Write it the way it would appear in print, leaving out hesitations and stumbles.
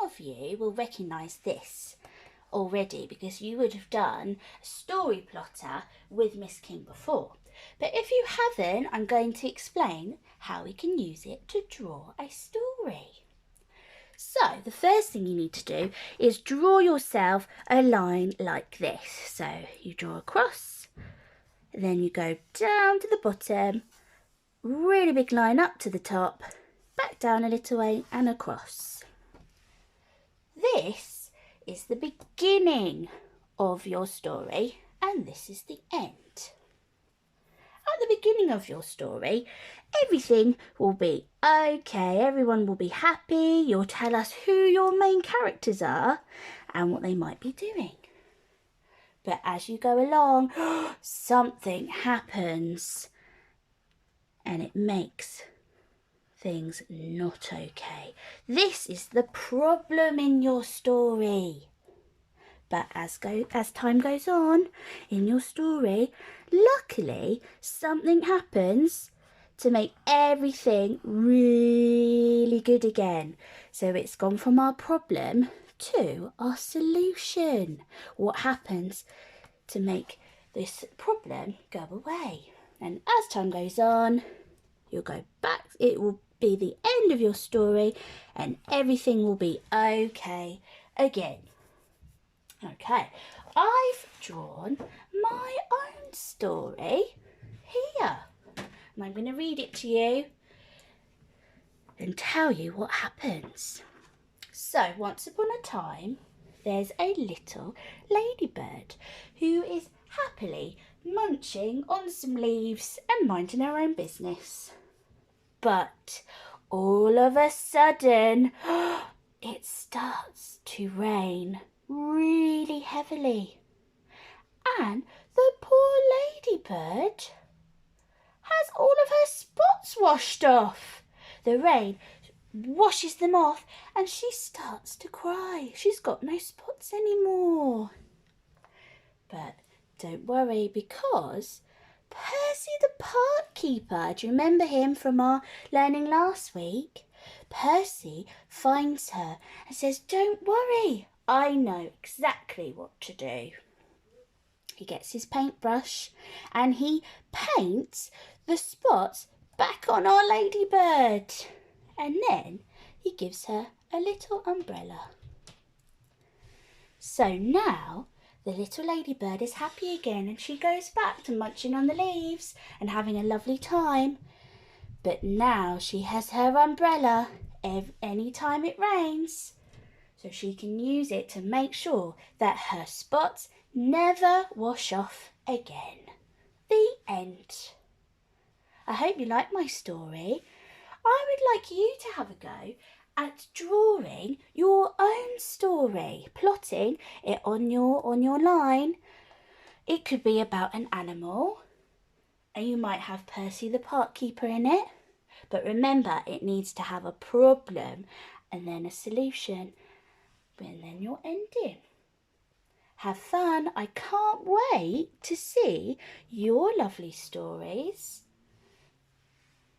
of you will recognise this already because you would have done a story plotter with Miss King before. But if you haven't, I'm going to explain how we can use it to draw a story. So the first thing you need to do is draw yourself a line like this. So you draw across, then you go down to the bottom, really big line up to the top, back down a little way and across. This is the beginning of your story and this is the end. At the beginning of your story, everything will be okay, everyone will be happy, you'll tell us who your main characters are and what they might be doing. But as you go along, something happens and it makes things not okay. This is the problem in your story. But as time goes on in your story, luckily something happens to make everything really good again. So it's gone from our problem to our solution. What happens to make this problem go away? And as time goes on, you'll go back, it will be the end of your story and everything will be okay again. Okay, I've drawn my own story here and I'm going to read it to you and tell you what happens. So once upon a time there's a little ladybird who is happily munching on some leaves and minding her own business. But all of a sudden it starts to rain really heavily and the poor ladybird has all of her spots washed off. The rain washes them off and she starts to cry. She's got no spots anymore. But don't worry because Percy the park keeper, do you remember him from our learning last week? Percy finds her and says, "Don't worry, I know exactly what to do." He gets his paintbrush and he paints the spots back on our ladybird. And then he gives her a little umbrella. So now the little ladybird is happy again and she goes back to munching on the leaves and having a lovely time. But now she has her umbrella any time it rains, so she can use it to make sure that her spots never wash off again. The end. I hope you like my story. I would like you to have a go at drawing your own story, plotting it on your line. It could be about an animal and you might have Percy the park keeper in it. But remember, it needs to have a problem and then a solution and then your ending. Have fun. I can't wait to see your lovely stories.